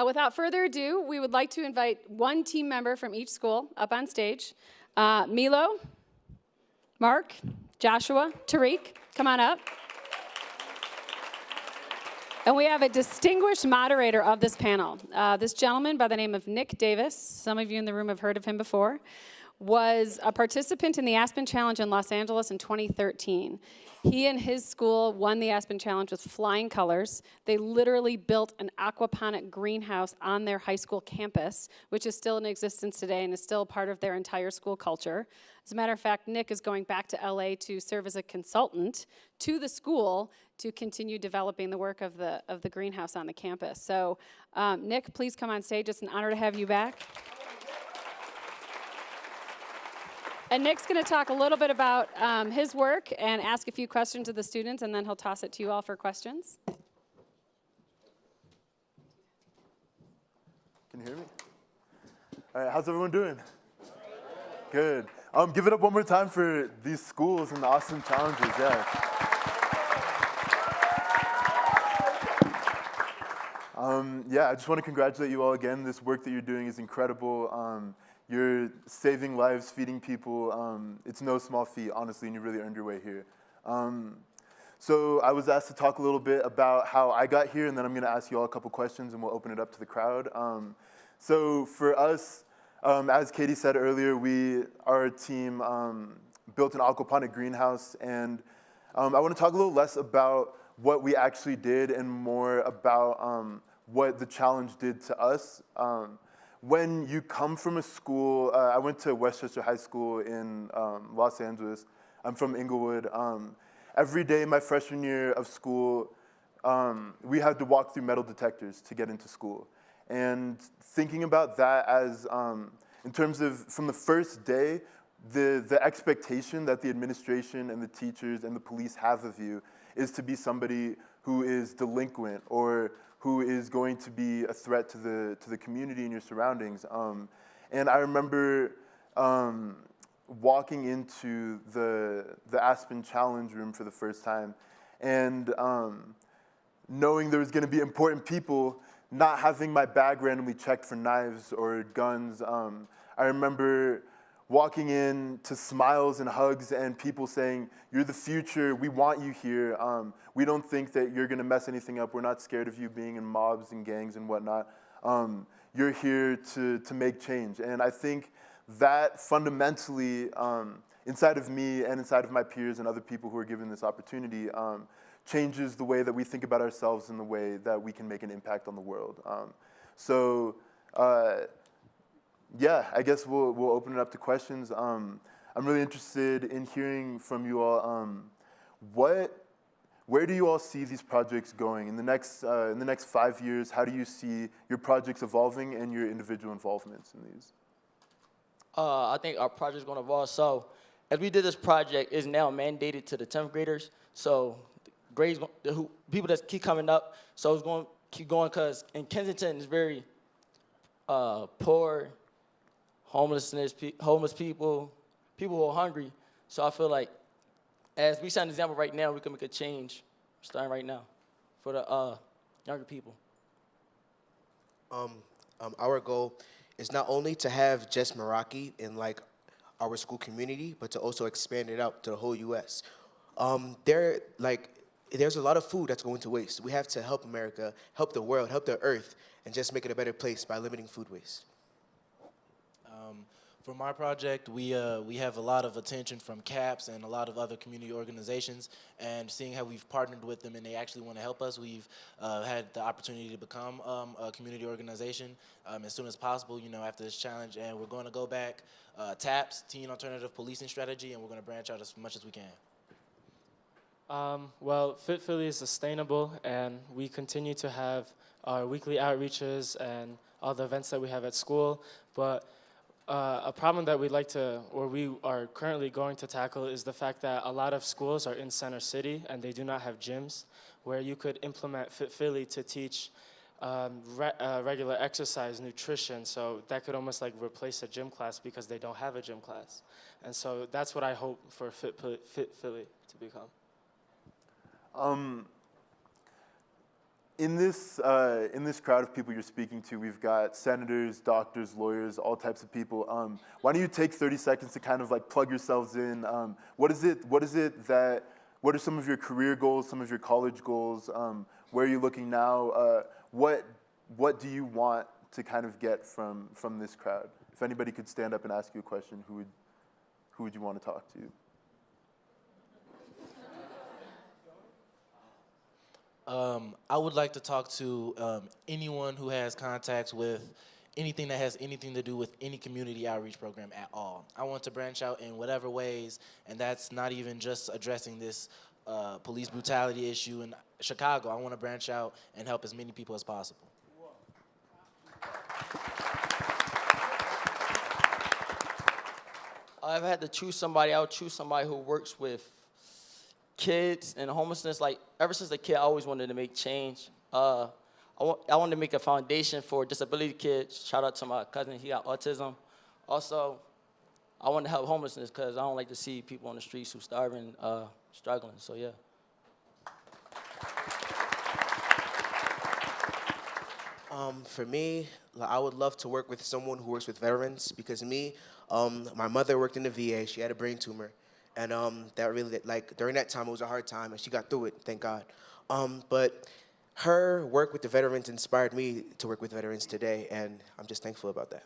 Without further ado, we would like to invite one team member from each school up on stage. Milo, Mark, Joshua, Tariq, come on up. And we have a distinguished moderator of this panel. This gentleman by the name of Nick Davis, some of you in the room have heard of him before, was a participant in the Aspen Challenge in Los Angeles in 2013. He and his school won the Aspen Challenge with flying colors. They literally built an aquaponic greenhouse on their high school campus, which is still in existence today and is still part of their entire school culture. As a matter of fact, Nick is going back to LA to serve as a consultant to the school to continue developing the work of the greenhouse on the campus. So Nick, please come on stage. It's an honor to have you back. And Nick's going to talk a little bit about his work and ask a few questions of the students, and then he'll toss it to you all for questions. Can you hear me? All right, how's everyone doing? Good. Give it up one more time for these schools and the awesome challenges, yeah. Yeah, I just want to congratulate you all again. This work that you're doing is incredible. You're saving lives, feeding people. It's no small feat, honestly, and you really earned your way here. So I was asked to talk a little bit about how I got here, and then I'm going to ask you all a couple questions, and we'll open it up to the crowd. So for us, as Katie said earlier, our team built an aquaponic greenhouse, and I want to talk a little less about what we actually did and more about what the challenge did to us. When you come from a school, I went to Westchester High School in Los Angeles. I'm from Inglewood. Every day my freshman year of school, we had to walk through metal detectors to get into school. And thinking about that as, in terms of from the first day, the expectation that the administration and the teachers and the police have of you is to be somebody who is delinquent or who is going to be a threat to the community and your surroundings. And I remember walking into the Aspen Challenge room for the first time and knowing there was going to be important people, not having my bag randomly checked for knives or guns. I remember walking in to smiles and hugs and people saying, "You're the future, we want you here. We don't think that you're gonna mess anything up. We're not scared of you being in mobs and gangs and whatnot. You're here to make change." And I think that fundamentally, inside of me and inside of my peers and other people who are given this opportunity, changes the way that we think about ourselves and the way that we can make an impact on the world. Yeah, I guess we'll open it up to questions. I'm really interested in hearing from you all. Where do you all see these projects going in the next 5 years? How do you see your projects evolving and your individual involvements in these? I think our project's going to evolve. So, as we did this project, it's now mandated to the 10th graders. So, grades, people that keep coming up. So it's going to keep going because in Kensington it's very poor. Homeless people who are hungry. So I feel like as we set an example right now, we can make a change starting right now for the younger people. Our goal is not only to have just Meraki in like our school community, but to also expand it out to the whole U.S. There's a lot of food that's going to waste. We have to help America, help the world, help the earth, and just make it a better place by limiting food waste. For my project, we have a lot of attention from CAPS and a lot of other community organizations, and seeing how we've partnered with them and they actually want to help us, we've had the opportunity to become a community organization as soon as possible, after this challenge, and we're going to go back TAPS, Teen Alternative Policing Strategy, and we're going to branch out as much as we can. Well, Fit Philly is sustainable, and we continue to have our weekly outreaches and all the events that we have at school, but a problem that we are currently going to tackle is the fact that a lot of schools are in Center City and they do not have gyms where you could implement Fit Philly to teach regular exercise, nutrition, so that could almost like replace a gym class because they don't have a gym class. And so that's what I hope for Fit Philly to become. in this crowd of people you're speaking to, we've got senators, doctors, lawyers, all types of people. Why don't you take 30 seconds to kind of like plug yourselves in? What are some of your career goals, some of your college goals? Where are you looking now? What do you want to kind of get from this crowd? If anybody could stand up and ask you a question, who would you want to talk to? I would like to talk to anyone who has contacts with anything that has anything to do with any community outreach program at all. I want to branch out in whatever ways, and that's not even just addressing this police brutality issue in Chicago. I want to branch out and help as many people as possible. I've had to choose somebody. I would choose somebody who works with kids and homelessness. Like, ever since a kid, I always wanted to make change. I wanted to make a foundation for disability kids. Shout out to my cousin, he got autism. Also, I want to help homelessness because I don't like to see people on the streets who starving, struggling, so yeah. For me, I would love to work with someone who works with veterans because my mother worked in the VA. She had a brain tumor. And that really, like, during that time, it was a hard time, and she got through it, thank God. But her work with the veterans inspired me to work with veterans today, and I'm just thankful about that.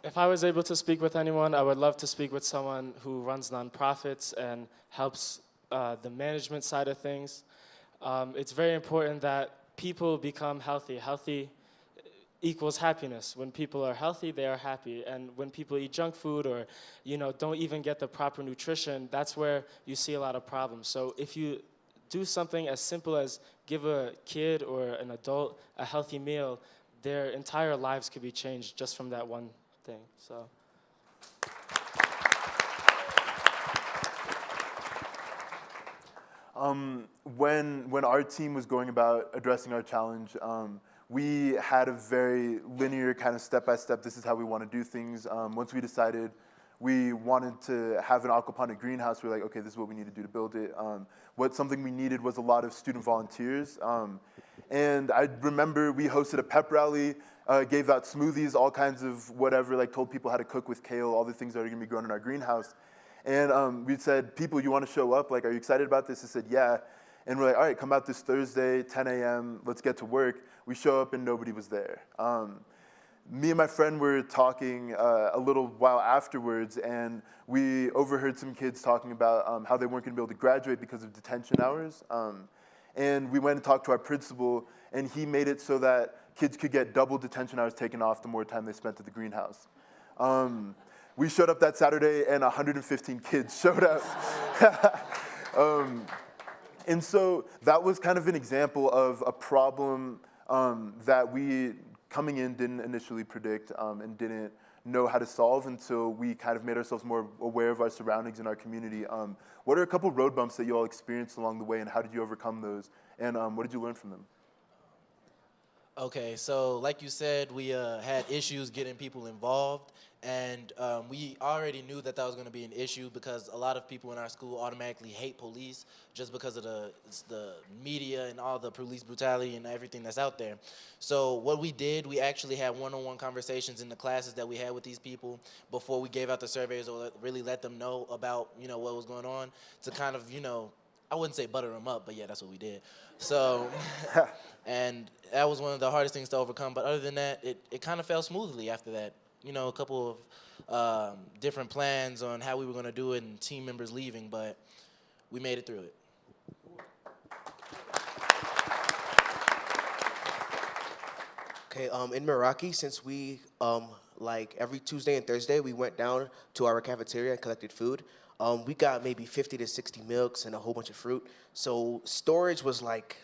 If I was able to speak with anyone, I would love to speak with someone who runs nonprofits and helps the management side of things. It's very important that people become healthy. Healthy equals happiness. When people are healthy, they are happy. And when people eat junk food or, don't even get the proper nutrition, that's where you see a lot of problems. So if you do something as simple as give a kid or an adult a healthy meal, their entire lives could be changed just from that one thing. So. When our team was going about addressing our challenge, we had a very linear kind of step-by-step, this is how we want to do things. Once we decided we wanted to have an aquaponic greenhouse, we were like, okay, this is what we need to do to build it. Something we needed was a lot of student volunteers. And I remember we hosted a pep rally, gave out smoothies, all kinds of whatever, like told people how to cook with kale, all the things that are gonna be grown in our greenhouse. And we said, people, you wanna show up? Like, are you excited about this? They said, yeah. And we're like, all right, come out this Thursday, 10 a.m., let's get to work. We show up and nobody was there. Me and my friend were talking a little while afterwards, and we overheard some kids talking about how they weren't gonna be able to graduate because of detention hours. And we went and talked to our principal, and he made it so that kids could get double detention hours taken off the more time they spent at the greenhouse. We showed up that Saturday, and 115 kids showed up. And so that was kind of an example of a problem that we, coming in, didn't initially predict and didn't know how to solve until we kind of made ourselves more aware of our surroundings and our community. What are a couple road bumps that you all experienced along the way, and how did you overcome those? And what did you learn from them? Okay, so like you said, we had issues getting people involved, and we already knew that was going to be an issue because a lot of people in our school automatically hate police just because of the media and all the police brutality and everything that's out there. So what we did, we actually had one-on-one conversations in the classes that we had with these people before we gave out the surveys or really let them know about, what was going on to kind of, I wouldn't say butter them up, but yeah, that's what we did. So, and that was one of the hardest things to overcome. But other than that, it kind of fell smoothly after that. A couple of different plans on how we were going to do it and team members leaving, but we made it through it. Okay, in Meraki, since we, like every Tuesday and Thursday, we went down to our cafeteria and collected food. We got maybe 50 to 60 milks and a whole bunch of fruit. So storage was like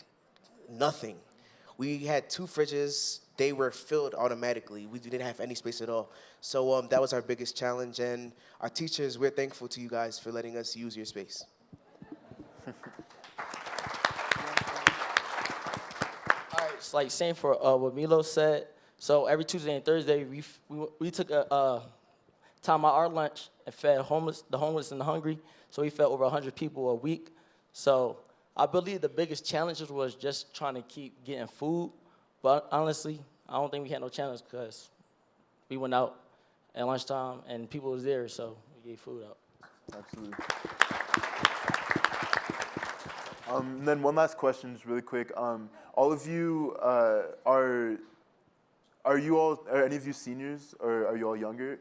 nothing. We had 2 fridges. They were filled automatically. We didn't have any space at all. So that was our biggest challenge. And our teachers, we're thankful to you guys for letting us use your space. All right, it's like same for what Milo said. So every Tuesday and Thursday, we took a time out our lunch and fed the homeless and the hungry. So we fed over 100 people a week. So I believe the biggest challenges was just trying to keep getting food. But honestly, I don't think we had no challenge because we went out at lunchtime and people was there, so we gave food out. Absolutely. And then one last question, just really quick. All of you are any of you seniors, or are you all younger?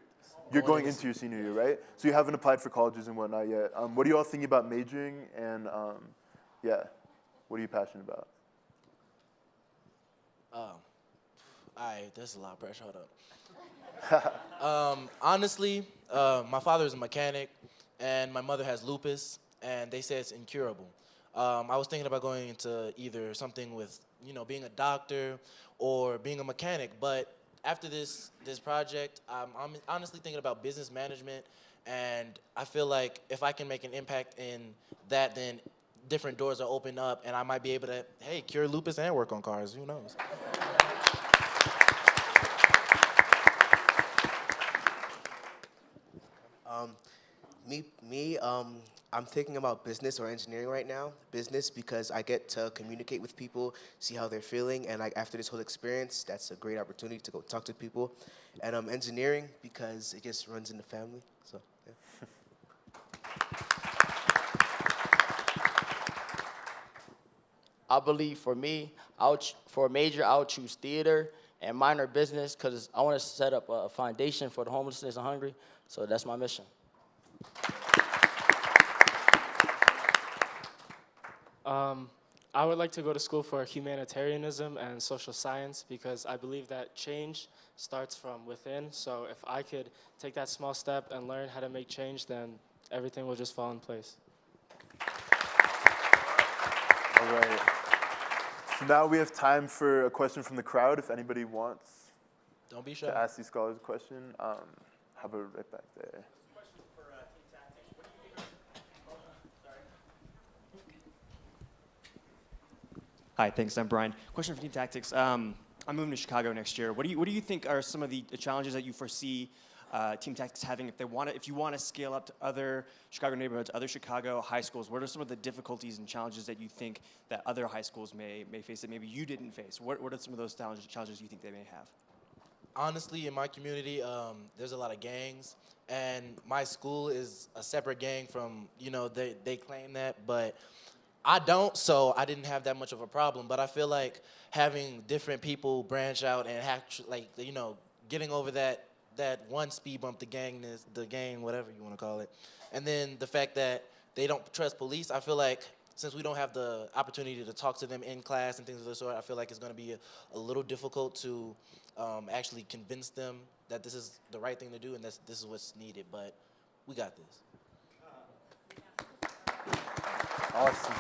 You're going into your senior year, right? So you haven't applied for colleges and whatnot yet. What are you all thinking about majoring? And yeah, what are you passionate about? All right, that's a lot of pressure. Hold up. Honestly, my father is a mechanic, and my mother has lupus, and they say it's incurable. I was thinking about going into either something with, being a doctor or being a mechanic, but after this project, I'm honestly thinking about business management, and I feel like if I can make an impact in that, then different doors are open up, and I might be able to, hey, cure lupus and work on cars. Who knows? I'm thinking about business or engineering right now. Business because I get to communicate with people, see how they're feeling, and like after this whole experience, that's a great opportunity to go talk to people. And engineering because it just runs in the family. So yeah. I believe for me, for a major, I would choose theater and minor business because I want to set up a foundation for the homelessness and hungry. So that's my mission. I would like to go to school for humanitarianism and social science because I believe that change starts from within. So if I could take that small step and learn how to make change, then everything will just fall in place. All right. So now we have time for a question from the crowd. If anybody wants Don't be shy. to ask these scholars a question, how about right back there? Hi, thanks. I'm Brian. Question for Team Tactics. I'm moving to Chicago next year. What do you think are some of the challenges that you foresee Team Tactics having if you want to scale up to other Chicago neighborhoods, other Chicago high schools? What are some of the difficulties and challenges that you think that other high schools may face that maybe you didn't face? What are some of those challenges you think they may have? Honestly, in my community, there's a lot of gangs, and my school is a separate gang from, they claim that, but I don't, so I didn't have that much of a problem. But I feel like having different people branch out and getting over that one speed bump, the gang, whatever you want to call it, and then the fact that they don't trust police, I feel like since we don't have the opportunity to talk to them in class and things of the sort, I feel like it's going to be a little difficult to actually convince them that this is the right thing to do and this is what's needed. But we got this. Awesome.